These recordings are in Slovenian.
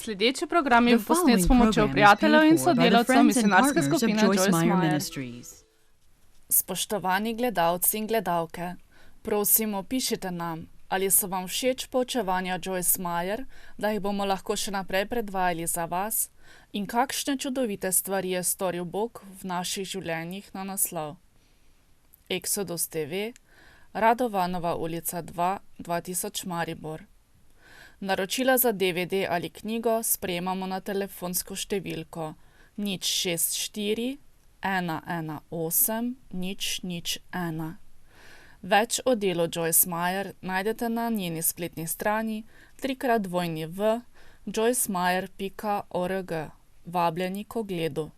Sledeči program je posnet s pomočjo prijateljev in sodelavcev misionarske skupine Joyce Meyer. Spoštovani gledalci in gledalke, prosimo, pišite nam, ali so vam všeč poučevanja Joyce Meyer, da jih bomo lahko še naprej predvajali za vas, in kakšne čudovite stvari je storil Bog v naših življenjih na naslov. Exodus TV, Radovanova ulica 2, 2000 Maribor. Naročila za DVD ali knjigo sprejemamo na telefonsko številko 064 118 001. Več o delu Joyce Meyer najdete na njeni spletni strani www.joycemeyer.org. Vabljeni k ogledu.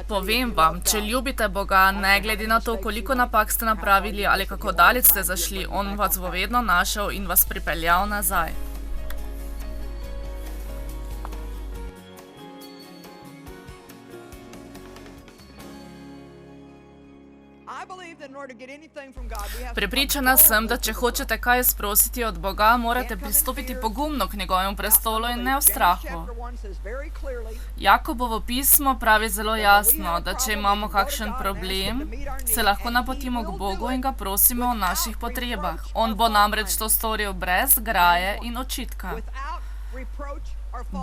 Povem vam, če ljubite Boga, ne glede na to, koliko napak ste napravili ali kako daleč ste zašli, On vas bo vedno našel in vas pripeljal nazaj. Prepričana sem, da če hočete kaj sprositi od Boga, morate pristopiti pogumno k njegovemu prestolu in ne v strahu. Jakobovo pismo pravi zelo jasno, da če imamo kakšen problem, se lahko napotimo k Bogu in ga prosimo o naših potrebah. On bo namreč to storil brez graje in očitka.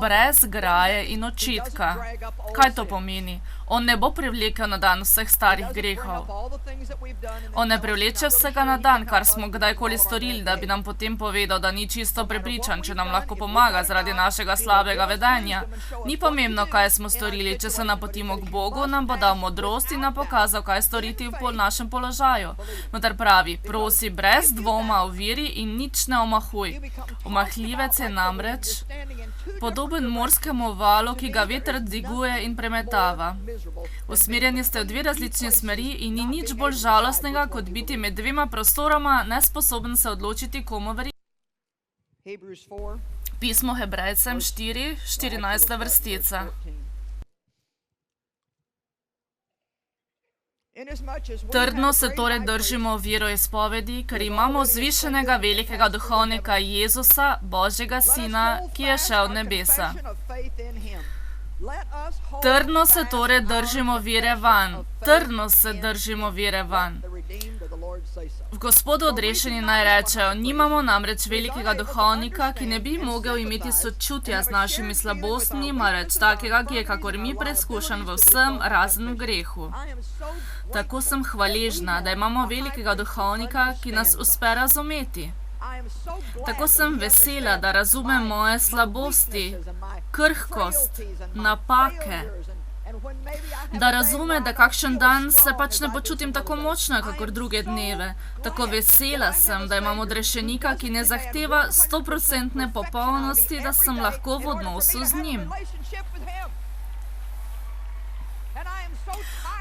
Brez graje in očitka. Kaj to pomeni? On ne bo privlekel na dan vseh starih grehov. On ne privleče vsega na dan, kar smo kdajkoli storili, da bi nam potem povedal, da ni čisto prepričan, če nam lahko pomaga zaradi našega slabega vedenja. Ni pomembno, kaj smo storili, če se napotimo k Bogu, nam bo dal modrost in nam pokazal, kaj storiti v našem položaju. Vendar pravi, prosi brez dvoma o veri in nič ne omahuj. Omahljivec je namreč podoben morskemu valu, ki ga veter dviguje in premetava. Usmerjeni ste v dve različne smeri in ni nič bolj žalostnega, kot biti med dvema prostoroma, nesposoben se odločiti, komu verjeti. Pismo Hebrejcem 4, 14. vrstica. Trdno se torej držimo veroizpovedi, ker imamo vzvišenega velikega duhovnika Jezusa, Božjega Sina, ki je šel v nebesa. Trdno se torej držimo vere vanj. Trdno se držimo vere vanj. V Gospodu odrešeni naj rečejo, nimamo namreč velikega duhovnika, ki ne bi mogel imeti sočutja z našimi slabostmi, marveč takega, ki je kakor mi preizkušen v vsem, razen v grehu. Tako sem hvaležna, da imamo velikega duhovnika, ki nas uspe razumeti. Tako sem vesela, da razume moje slabosti, krhkost, napake. Da razume, da kakšen dan se pač ne počutim tako močno, kakor druge dneve. Tako vesela sem, da imam odrešenika, ki ne zahteva 100% popolnosti, da sem lahko v odnosu z njim.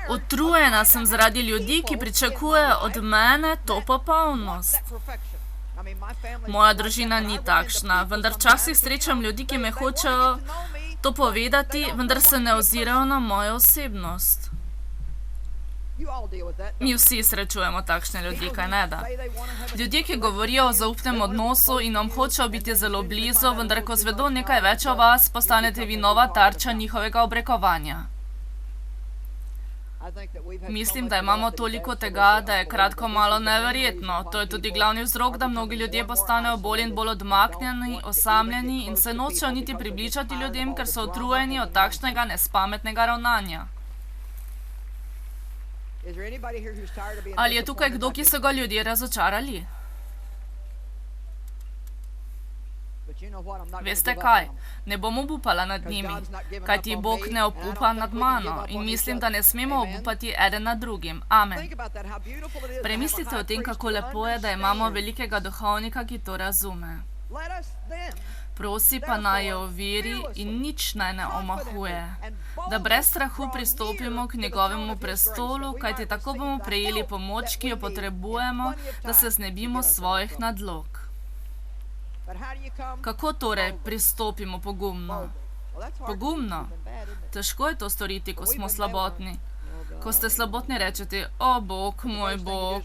Utrujena sem zaradi ljudi, ki pričakujejo od mene to popolnost. Moja družina ni takšna, vendar včasih srečam ljudi, ki me hočejo to povedati, vendar se ne ozirajo na mojo osebnost. Mi vsi srečujemo takšne ljudi, kaj ne da? Ljudje, ki govorijo o zaupnem odnosu in vam hočejo biti zelo blizu, vendar ko zvedo nekaj več o vas, postanete vi nova tarča njihovega obrekovanja. Mislim, da imamo toliko tega, da je kratko malo neverjetno. To je tudi glavni vzrok, da mnogi ljudje postanejo bolj in bolj odmaknjeni, osamljeni in se nočejo niti približati ljudem, ker so utrujeni od takšnega nespametnega ravnanja. Ali je tukaj kdo, ki so ga ljudje razočarali? Veste kaj? Ne bom obupala nad njimi, kajti Bog ne obupa nad mano in mislim, da ne smemo obupati eden nad drugim. Amen. Premislite o tem, kako lepo je, da imamo velikega duhovnika, ki to razume. Prosi pa naj je o veri in nič naj ne omahuje, da brez strahu pristopimo k njegovemu prestolu, kajti tako bomo prejeli pomoč, ki jo potrebujemo, da se znebimo svojih nadlog. Kako torej pristopimo pogumno? Pogumno? Težko je to storiti, ko smo slabotni. Ko ste slabotni, rečete, o Bog, moj Bog,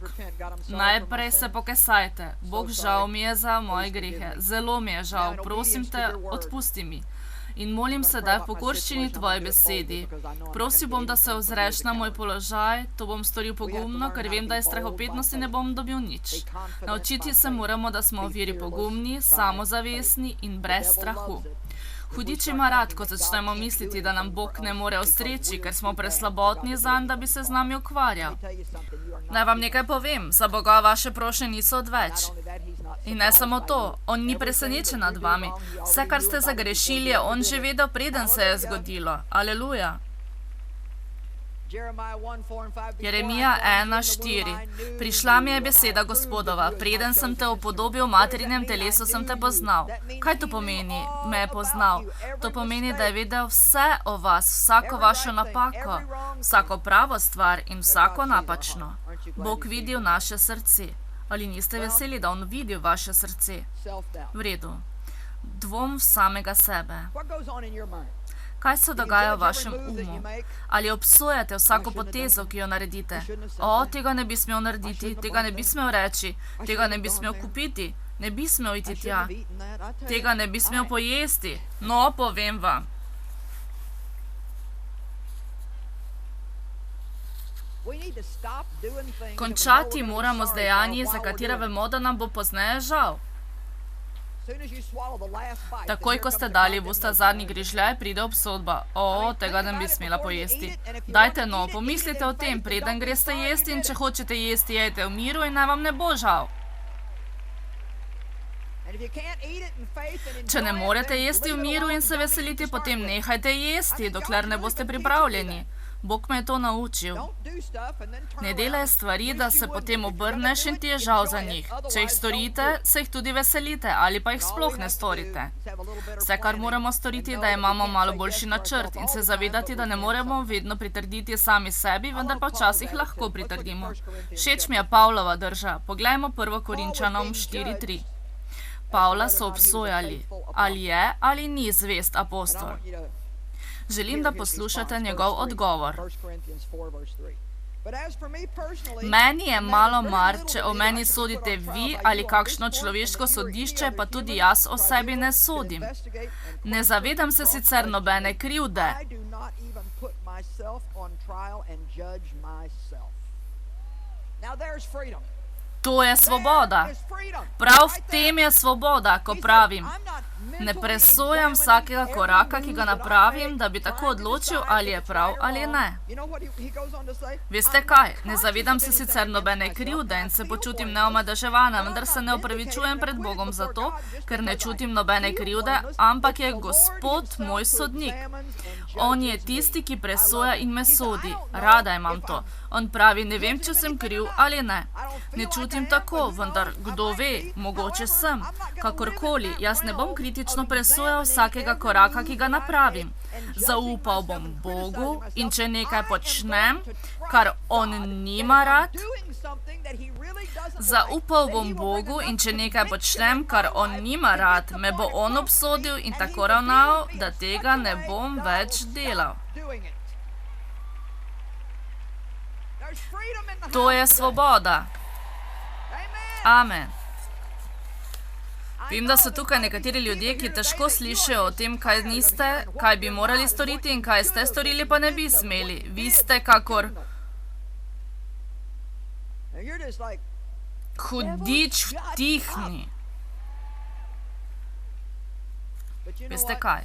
najprej se pokesajte. Bog, žal mi je za moje grehe. Zelo mi je žal, prosim te, odpusti mi. in molim sedaj v pokorščini tvoje besedi. Prosil bom, da se ozreš na moj položaj, to bom storil pogumno, ker vem, da iz strahopetnosti ne bom dobil nič. Naučiti se moramo, da smo v veri pogumni, samozavestni in brez strahu. Hudič ima rad, ko začnemo misliti, da nam Bog ne more ustreči, ker smo preslabotni zanj, da bi se z nami ukvarjal. Naj vam nekaj povem, za Boga vaše prošnje niso odveč. In ne samo to, on ni presenečen nad vami. Vse, kar ste zagrešili, je on že vedel, preden se je zgodilo. Aleluja. Jeremija 1:4. Prišla mi je beseda Gospodova, preden sem te upodobil v materinem telesu, sem te poznal. Kaj to pomeni, me je poznal? To pomeni, da je vedel vse o vas, vsako vašo napako, vsako pravo stvar in vsako napačno. Bog vidi v naše srce. Ali niste veseli, da on vidi v vaše srce? V redu. Dvom v samega sebe. Kaj se dogaja v vašem umu? Ali obsojate vsako potezo, ki jo naredite? O, tega ne bi smel narediti, tega ne bi smel reči, tega ne bi smel kupiti, ne bi smel iti tja, tega ne bi smel pojesti. No, povem vam. Končati moramo z dejanji, za katera vemo, da nam bo pozneje žal. Takoj, ko ste dali v usta zadnji grižljaj, pride obsodba. O, tega ne bi smela pojesti. Dajte no, pomislite o tem, preden greste jesti in če hočete jesti, jejte v miru in naj vam ne bo žal. Če ne morete jesti v miru in se veseliti, potem nehajte jesti, dokler ne boste pripravljeni. Bog me je to naučil. Ne delaj stvari, da se potem obrneš in ti je žal za njih. Če jih storite, se jih tudi veselite ali pa jih sploh ne storite. Vse, kar moramo storiti, da imamo malo boljši načrt in se zavedati, da ne moremo vedno pritrditi sami sebi, vendar pa včasih lahko pritrdimo. Všeč mi je Pavlova drža. Poglejmo 1. Korinčanom 4:3. Pavla so obsojali, ali je ali ni zvest apostol. Želim, da poslušate njegov odgovor. Meni je malo mar, če o meni sodite vi ali kakšno človeško sodišče, pa tudi jaz o sebi ne sodim. Ne zavedam se sicer nobene krivde. To je svoboda. Prav v tem je svoboda, ko pravim. Ne presojam vsakega koraka, ki ga napravim, da bi tako odločil, ali je prav ali ne. Veste kaj? Ne zavedam se sicer nobene krivde in se počutim neomadeževana, vendar se ne opravičujem pred Bogom zato, ker ne čutim nobene krivde, ampak je Gospod moj sodnik. On je tisti, ki presoja in me sodi. Rada imam to. On pravi, ne vem, če sem kriv ali ne. Ne čutim tako, vendar kdo ve, mogoče sem. Kakorkoli, jaz ne bom kritično presojal vsakega koraka, ki ga napravim. Zaupal bom Bogu in če nekaj počnem, kar on nima rad, zaupal bom Bogu in če nekaj počnem, kar on nima rad, me bo on obsodil in tako ravnal, da tega ne bom več delal. To je svoboda. Amen. Vem, da so tukaj nekateri ljudje, ki težko slišijo o tem, kaj niste, kaj bi morali storiti in kaj ste storili, pa ne bi smeli. Vi ste kakor hudič vtihni. Veste kaj?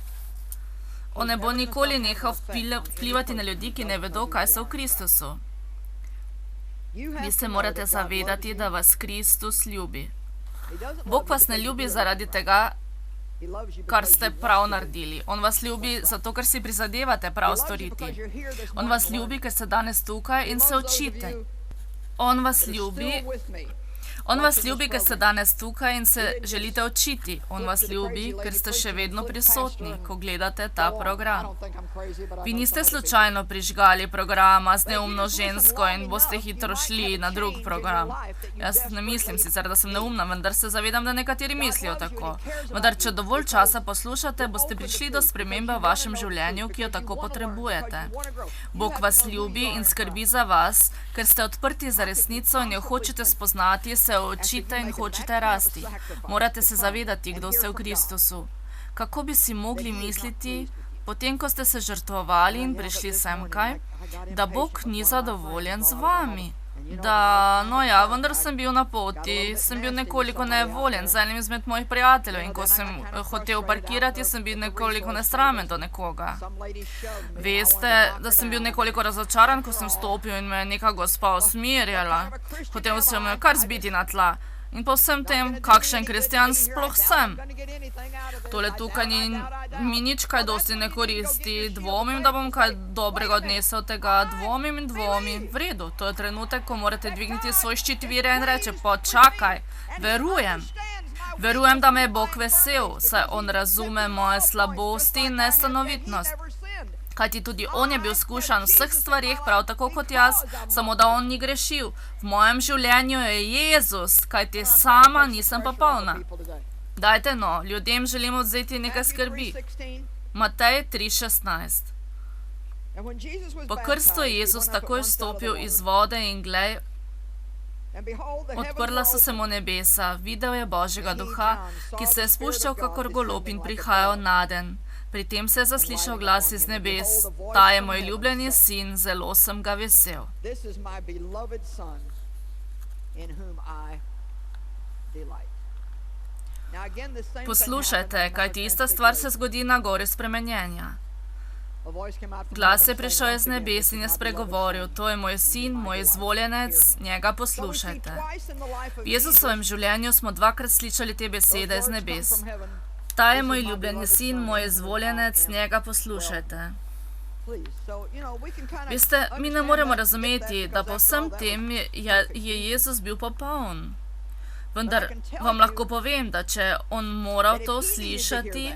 On ne bo nikoli nehal vplivati na ljudi, ki ne vedo, kaj so v Kristusu. Vi se morate zavedati, da vas Kristus ljubi. Bog vas ne ljubi zaradi tega, kar ste prav naredili. On vas ljubi zato, ker si prizadevate prav storiti. On vas ljubi, ker ste danes tukaj in se učite. On vas ljubi, ker ste danes tukaj in se želite učiti. On vas ljubi, ker ste še vedno prisotni, ko gledate ta program. Vi niste slučajno prižgali programa z neumno žensko in boste hitro šli na drug program. Jaz ne mislim sicer, da sem neumna, vendar se zavedam, da nekateri mislijo tako. Vendar, če dovolj časa poslušate, boste prišli do spremembe v vašem življenju, ki jo tako potrebujete. Bog vas ljubi in skrbi za vas, ker ste odprti za resnico in jo hočete spoznati, se učite in hočete rasti. Morate se zavedati, kdo ste v Kristusu. Kako bi si mogli misliti, potem ko ste se žrtvovali in prišli semkaj, da Bog ni zadovoljen z vami? Vendar sem bil na poti, sem bil nekoliko nevoljen z enim izmed mojih prijateljev in ko sem hotel parkirati, sem bil nekoliko nesramen do nekoga. Veste, da sem bil nekoliko razočaran, ko sem stopil in me je neka gospa usmerjala. Hotel sem jo kar zbiti na tla. In po vsem tem, kakšen kristjan sploh sem. Tole tukaj mi nič kaj dosti ne koristi. Dvomim, da bom kaj dobrega odnesel tega. Dvomim. V redu, to je trenutek, ko morate dvigniti svoj ščit vire in reče, počakaj, verujem. Verujem, da me je Bog vesel, saj On razume moje slabosti in nestanovitnost. Kajti tudi On je bil skušan v vseh stvarih, prav tako kot jaz, samo da On ni grešil. V mojem življenju je Jezus, kajti sama nisem popolna. Dajte no, ljudem želim vzeti nekaj skrbi. Matej 3:16. Po krstu je Jezus takoj vstopil iz vode in glej, odprla so se mu nebesa, videl je Božjega duha, ki se je spuščal kakor golob in prihajal naden. Pri tem se je zaslišal glas iz nebes, ta je moj ljubljeni sin, zelo sem ga vesel. Poslušajte, kajti ista stvar se zgodi na gori spremenjenja. Glas je prišel iz nebes in je spregovoril, to je moj sin, moj izvoljenec, njega poslušajte. V Jezusovem življenju smo dvakrat slišali te besede iz nebes. Ta je moj ljubljeni sin, moj izvoljenec, njega poslušajte. Veste, mi ne moremo razumeti, da po vsem tem je Jezus bil popoln. Vendar vam lahko povem, da če On moral to slišati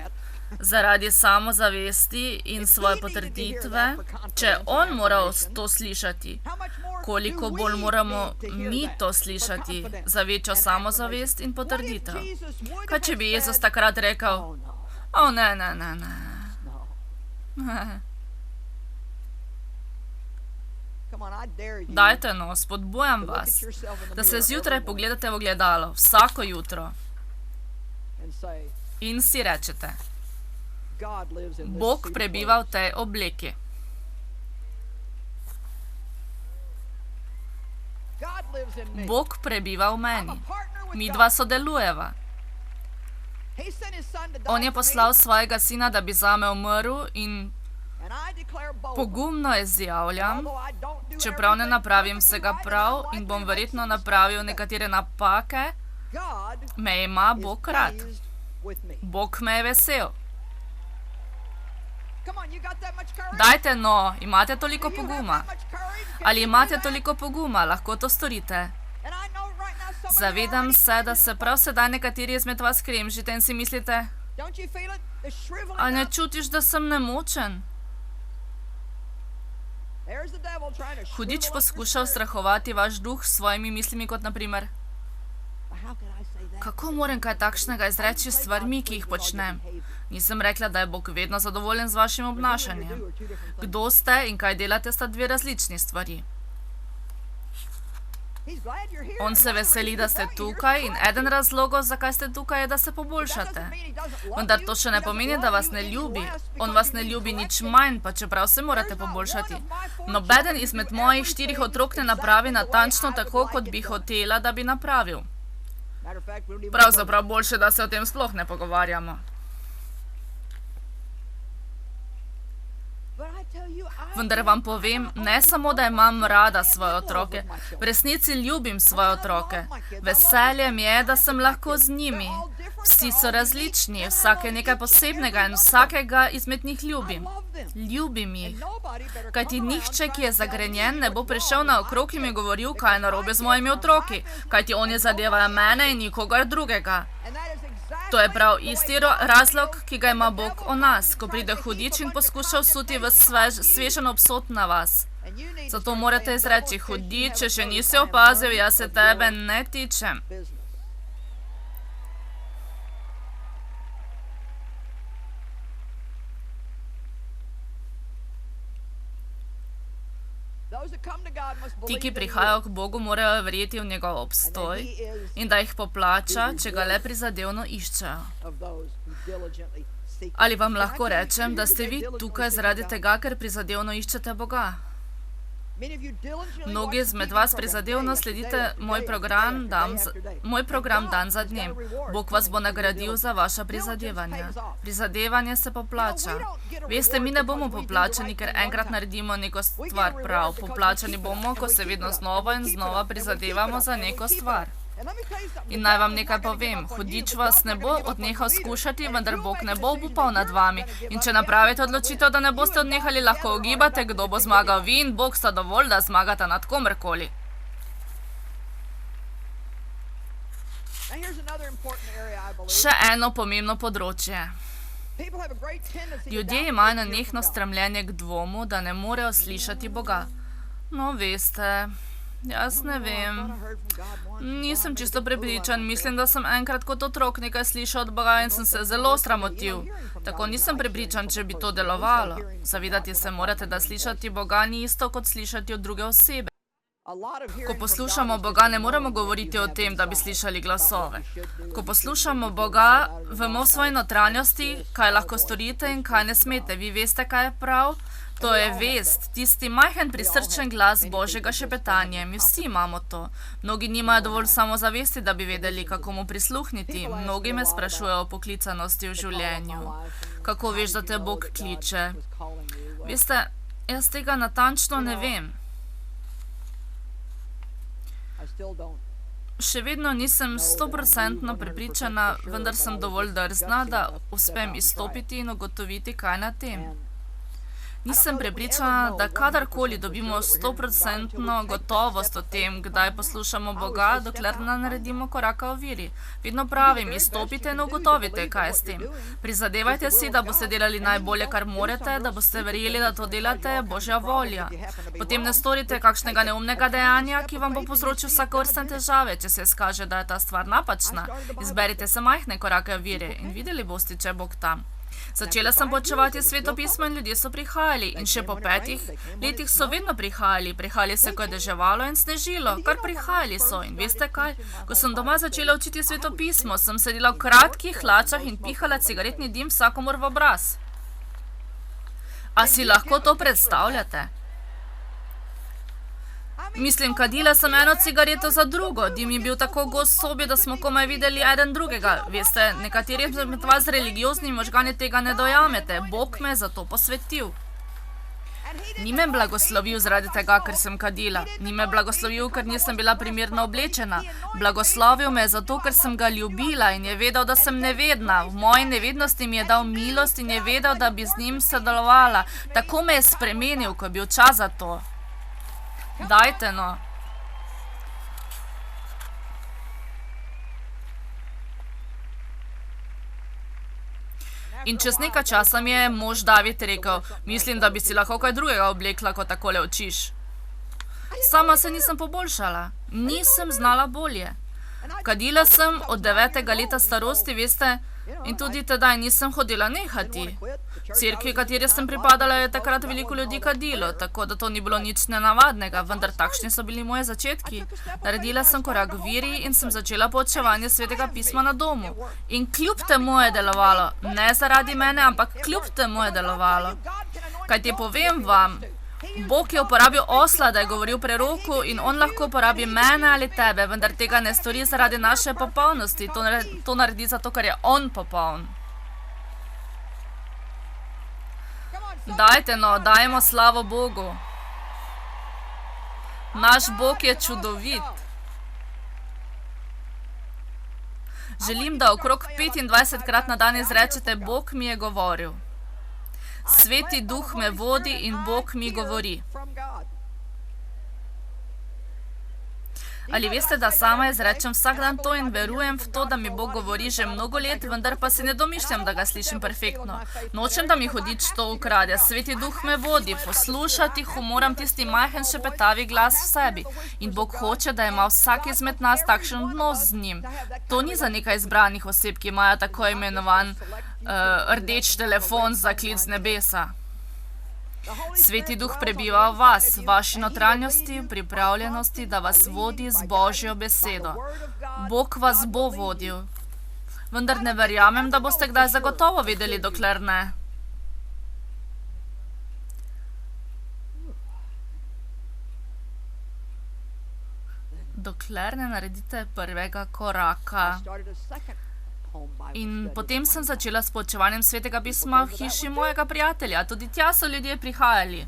zaradi samozavesti in svoje potrditve, če On moral to slišati, koliko bolj moramo mi to slišati za večjo samozavest in potrditev. Kaj če bi Jezus takrat rekel, ne. Dajte no, spodbujam vas, da se zjutraj pogledate v ogledalo, vsako jutro, in si rečete, Bog prebiva v tej obleki. Bog prebiva v meni. Midva sodelujeva. On je poslal svojega sina, da bi zame umrl in pogumno izjavljam, čeprav ne napravim vsega prav in bom verjetno napravil nekatere napake, me ima Bog rad. Bog me je vesel. Dajte no, imate toliko poguma? Ali imate toliko poguma, lahko to storite? Zavedam se, da se prav sedaj nekateri izmed vas kremžite in si mislite, ali ne čutiš, da sem nemočen? Hudič poskuša ustrahovati vaš duh s svojimi mislimi, kot naprimer, kako moram kaj takšnega izreči s stvarmi, ki jih počnem? Nisem rekla, da je Bog vedno zadovoljen z vašim obnašanjem. Kdo ste in kaj delate, sta dve različni stvari. On se veseli, da ste tukaj in eden razlogov, zakaj ste tukaj, je, da se poboljšate. Vendar to še ne pomeni, da vas ne ljubi. On vas ne ljubi nič manj, pa čeprav se morate poboljšati. Nobeden izmed mojih 4 otrok ne napravi natančno tako, kot bi hotela, da bi napravil. Pravzaprav boljše, da se o tem sploh ne pogovarjamo. Vendar vam povem, ne samo, da imam rada svoje otroke, v resnici ljubim svoje otroke. Veselje mi je, da sem lahko z njimi. Vsi so različni, vsak je nekaj posebnega in vsakega izmed njih ljubim. Ljubim jih. Kajti nihče, ki je zagrenjen, ne bo prišel naokrog in mi govoril, kaj je narobe z mojimi otroki, kajti oni zadevajo mene in nikogar drugega. To je prav isti razlog, ki ga ima Bog o nas, ko pride hudič in poskuša vsuti v svežen obsod na vas. Zato morate izreči, hudič, če še nisi opazil, jaz se tebe ne tičem. Ti, ki prihajajo k Bogu, morajo verjeti v njegov obstoj in da jih poplača, če ga le prizadevno iščejo. Ali vam lahko rečem, da ste vi tukaj zaradi tega, ker prizadevno iščete Boga? Mnogi izmed vas prizadevno sledite moj program dan za dnem. Bog vas bo nagradil za vaša prizadevanja. Prizadevanje se poplača. Veste, mi ne bomo poplačani, ker enkrat naredimo neko stvar prav. Poplačani bomo, ko se vedno znova in znova prizadevamo za neko stvar. In naj vam nekaj povem, hudič vas ne bo odnehal skušati, vendar Bog ne bo obupal nad vami. In če napravite odločitev, da ne boste odnehali, lahko ugibate, kdo bo zmagal. Vi in Bog sta dovolj, da zmagata nad komerkoli. Še eno pomembno področje. Ljudje imajo nenehno stremljenje k dvomu, da ne morejo slišati Boga. No, veste... Jaz ne vem. Nisem čisto prepričan. Mislim, da sem enkrat kot otrok nekaj slišal od Boga in sem se zelo sramotil. Tako nisem prepričan, če bi to delovalo. Zavedati se morate, da slišati Boga ni isto kot slišati od druge osebe. Ko poslušamo Boga, ne moremo govoriti o tem, da bi slišali glasove. Ko poslušamo Boga, vemo v svoji notranjosti, kaj lahko storite in kaj ne smete. Vi veste, kaj je prav? To je vest, tisti majhen prisrčen glas Božjega šepetanja. Mi vsi imamo to. Mnogi nimajo dovolj samozavesti, da bi vedeli, kako mu prisluhniti. Mnogi me sprašujejo o poklicanosti v življenju. Kako veš, da te Bog kliče? Veste, jaz tega natančno ne vem. Še vedno nisem 100% prepričana, vendar sem dovolj drzna, da uspem izstopiti in ugotoviti, kaj na tem. Nisem prepričana, da kadarkoli dobimo 100% gotovost o tem, kdaj poslušamo Boga, dokler ne naredimo koraka v veri. Vedno pravim, izstopite in ugotovite, kaj je s tem. Prizadevajte si, da boste delali najbolje, kar morete, da boste verjeli, da to delate Božja volja. Potem ne storite kakšnega neumnega dejanja, ki vam bo povzročil vsakovrstne težave, če se izkaže, da je ta stvar napačna. Izberite se majhne korake v veri in videli boste, če je Bog tam. Začela sem poučevati Sveto pismo in ljudje so prihajali. In še po 5 letih so vedno prihajali. Prihajali se, ko je deževalo in snežilo. Kar prihajali so. In veste kaj? Ko sem doma začela učiti Sveto pismo, sem sedela v kratkih hlačah in pihala cigaretni dim vsakomur v obraz. A si lahko to predstavljate? Mislim, kadila sem eno cigareto za drugo. Dim je bil tako gost v sobi, da smo komaj videli eden drugega. Veste, nekateri med vas religiozni možgani tega ne dojamete. Bog me je za to posvetil. Ni me blagoslovil zaradi tega, ker sem kadila. Ni me blagoslovil, ker nisem bila primerno oblečena. Blagoslovil me je zato, ker sem ga ljubila in je vedel, da sem nevedna. V moji nevednosti mi je dal milost in je vedel, da bi z njim sodelovala. Tako me je spremenil, ko je bil čas za to. Dajte, no. In čez nekaj časa mi je mož David rekel, mislim, da bi si lahko kaj drugega oblekla, ko takole učiš. Sama se nisem poboljšala. Nisem znala bolje. Kadila sem od 9. leta starosti, veste, in tudi tedaj nisem hodila nehati. V cerkvi, kateri sem pripadala, je takrat veliko ljudi kadilo, tako da to ni bilo nič nenavadnega, vendar takšni so bili moje začetki. Naredila sem korak v veri in sem začela poučevanje Svetega pisma na domu. In kljub temu je delovalo. Ne zaradi mene, ampak kljub temu je delovalo. Kaj ti povem vam? Bog je uporabil osla, da je govoril preroku in on lahko uporabi mene ali tebe, vendar tega ne stori zaradi naše popolnosti. To naredi zato, ker je on popoln. Dajte, no, dajmo slavo Bogu. Naš Bog je čudovit. Želim, da okrog 25krat na dan izrečete, Bog mi je govoril. Sveti Duh me vodi in Bog mi govori. Ali veste, da sama izrečem vsak dan to in verujem v to, da mi Bog govori že mnogo let, vendar pa si ne domišljam, da ga slišim perfektno. Nočem, da mi hudič to ukrade. Sveti Duh me vodi, poslušati moram tisti majhen šepetavi glas v sebi. In Bog hoče, da ima vsak izmed nas takšen odnos z njim. To ni za nekaj izbranih oseb, ki imajo tako imenovan rdeč telefon za klic z nebesa. Sveti Duh prebiva v vas, v vaši notranjosti, v pripravljenosti, da vas vodi z Božjo besedo. Bog vas bo vodil. Vendar ne verjamem, da boste kdaj zagotovo videli, dokler ne. Dokler ne naredite prvega koraka. In potem sem začela s poučevanjem Svetega pisma v hiši mojega prijatelja. Tudi tja so ljudje prihajali.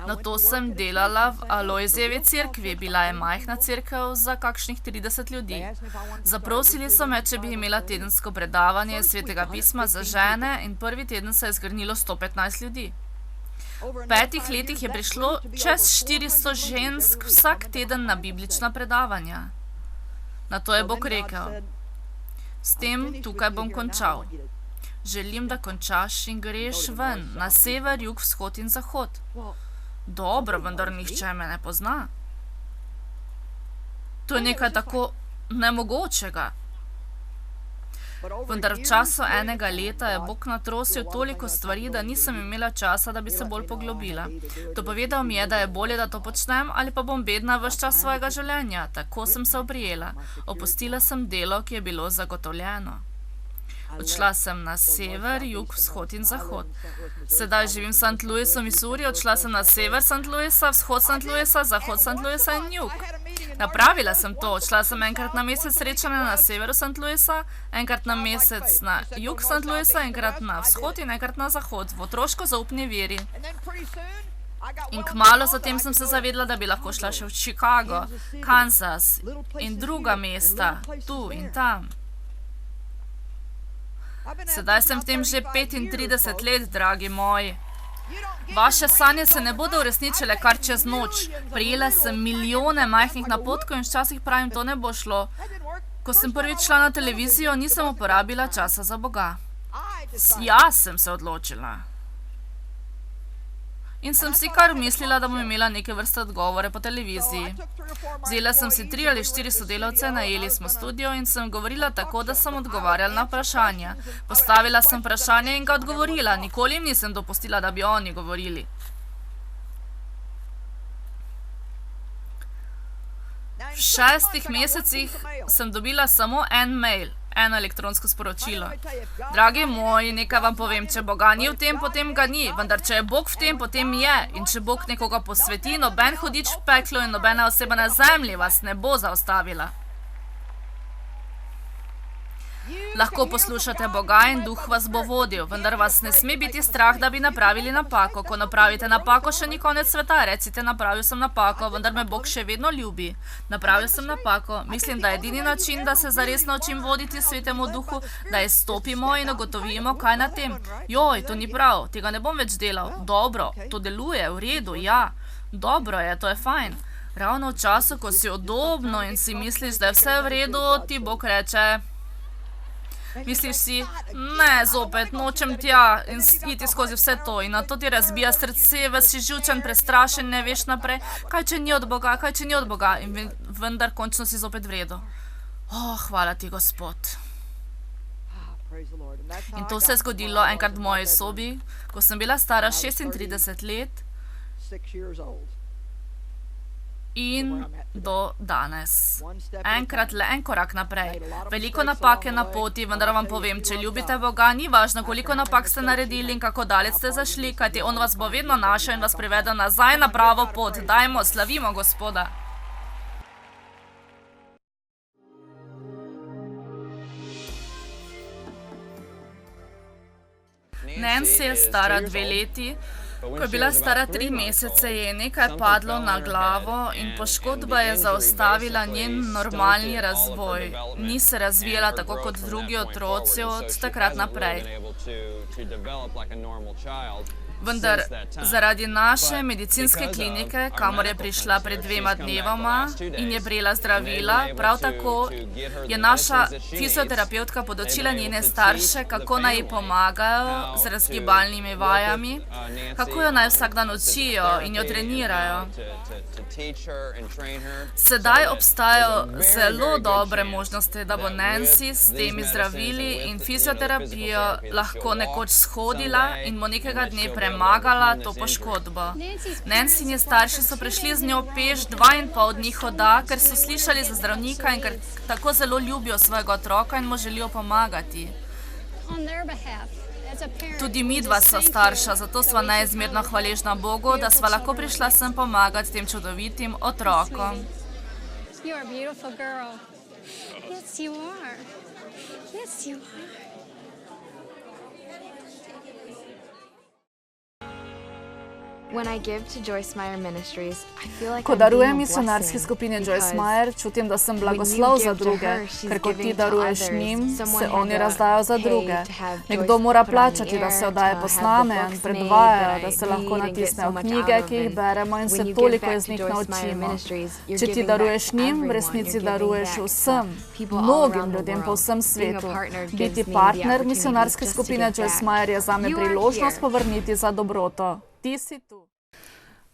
Nato sem delala v Alojzejevi cerkvi. Bila je majhna cerkev za kakšnih 30 ljudi. Zaprosili so me, če bi imela tedensko predavanje Svetega pisma za žene in prvi teden se je zgrnilo 115 ljudi. V 5 letih je prišlo čez 400 žensk vsak teden na biblična predavanja. Nato je Bog rekel, s tem tukaj bom končal. Želim, da končaš in greš ven, na sever, jug, vzhod in zahod. Dobro, vendar nihče me ne pozna. To je nekaj tako nemogočega. Vendar v času enega leta je Bog natrosil toliko stvari, da nisem imela časa, da bi se bolj poglobila. Dopovedal mi je, da je bolje, da to počnem, ali pa bom bedna ves čas svojega življenja. Tako sem se oprijela. Opustila sem delo, ki je bilo zagotovljeno. Odšla sem na sever, jug, vzhod in zahod. Sedaj živim v St. Louisu, Missouri, odšla sem na sever St. Louisa, vzhod St. Louisa, zahod St. Louisa in jug. Napravila sem to, odšla sem enkrat na mesec srečanja na severu St. Louisa, enkrat na mesec na jug St. Louisa, enkrat na vzhod in enkrat na zahod, v otroško zaupni veri. In kmalu zatem sem se zavedla, da bi lahko šla še v Chicago, Kansas in druga mesta, tu in tam. Sedaj sem v tem že 35 let, dragi moji. Vaše sanje se ne bodo uresničile kar čez noč. Prijela sem milijone majhnih napotkov in včasih pravim, to ne bo šlo. Ko sem prvič šla na televizijo, nisem uporabila časa za Boga. Jaz sem se odločila. In sem si kar mislila, da bom imela neke vrste odgovore po televiziji. Vzela sem si 3 ali 4 sodelavce, najeli smo studio in sem govorila tako, da sem odgovarjala na vprašanja. Postavila sem vprašanje in ga odgovorila. Nikoli jim nisem dopustila, da bi oni govorili. V 6 mesecih sem dobila samo en mail, eno elektronsko sporočilo. Dragi moji, nekaj vam povem, če Boga ni v tem, potem ga ni. Vendar, če je Bog v tem, potem je. In če Bog nekoga posveti, noben hudič v peklu in nobena oseba na zemlji vas ne bo zaustavila. Lahko poslušate Boga in Duh vas bo vodil, vendar vas ne sme biti strah, da bi napravili napako. Ko napravite napako, še ni konec sveta. Recite, napravil sem napako, vendar me Bog še vedno ljubi. Napravil sem napako. Mislim, da je edini način, da se zares naučim voditi Svetemu Duhu, da izstopimo in ugotovimo, kaj na tem. Joj, to ni prav, tega ne bom več delal. Dobro, to deluje, v redu, ja. Dobro je, to je fajn. Ravno v času, ko si udobno in si misliš, da je vse v redu, ti Bog reče... Misliš si, ne, zopet, nočem tja in iti skozi vse to in na to ti razbija srce, ves si živčen, prestrašen, ne veš naprej, kaj če ni od Boga, kaj če ni od Boga in vendar končno si zopet v redu. Hvala ti, Gospod. In to se je zgodilo enkrat v moji sobi, ko sem bila stara 36 let in do danes. Enkrat le en korak naprej. Veliko napake na poti, vendar vam povem, če ljubite Boga, ni važno, koliko napak ste naredili in kako daleč ste zašli, kajti On vas bo vedno našel in vas privedel nazaj na pravo pot. Dajmo, slavimo Gospoda. Nancy je stara 2 leti. Ko je bila stara 3 mesece, je nekaj padlo na glavo in poškodba je zaustavila njen normalni razvoj. Ni se razvijala tako kot drugi otroci od takrat naprej. Vendar zaradi naše medicinske klinike, kamor je prišla pred 2 dnevoma in je prejela zdravila, prav tako je naša fizioterapeutka podočila njene starše, kako naj ji pomagajo z razgibalnimi vajami, kako jo naj vsak dan učijo in jo trenirajo. Sedaj obstajajo zelo dobre možnosti, da bo Nancy s temi zdravili in fizioterapijo lahko nekoč shodila in bo nekega dne premagala to poškodbo. Nancyni starši so prišli z njo peš 2,5 dni hoda, ker so slišali za zdravnika in ker tako zelo ljubijo svojega otroka in mu želijo pomagati. Tudi midva sva starša, zato sva neizmerno hvaležna Bogu, da sva lahko prišla sem pomagati tem čudovitim otrokom. Ko darujem misionarski skupini Joyce Meyer, čutim, da sem blagoslov za druge, ker ko ti daruješ njim, se oni razdajo za druge. Nekdo mora plačati, da se oddaje posname in predvajajo, da se lahko natisnejo knjige, ki jih beremo in se toliko iz njih naučimo. Če ti daruješ njim, v resnici daruješ vsem, mnogim ljudem po vsem svetu. Biti partner misionarske skupine Joyce Meyer je zame priložnost povrniti za dobroto. Ti si tu.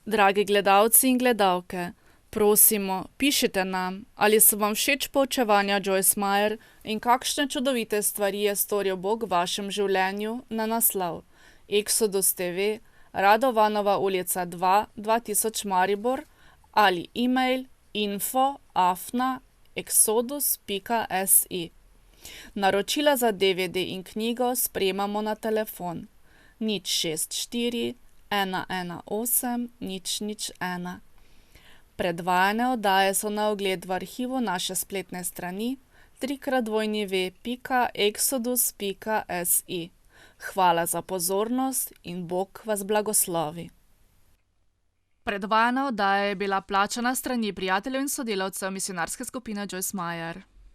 Dragi gledalci in gledalke, prosimo, pišite nam, ali so vam všeč poučevanja Joyce Meyer in kakšne čudovite stvari je storil Bog v vašem življenju na naslov Exodus TV, Radovanova ulica 2, 2000 Maribor ali e-mail info@exodus.si. Naročila za DVD in knjigo sprejemamo na telefon 064 118 001. Predvajane oddaje so na ogled v arhivu naše spletne strani www.exodus.si. Hvala za pozornost in Bog vas blagoslovi. Predvajana oddaja je bila plačana strani prijateljev in sodelavcev misionarske skupine Joyce Meyer.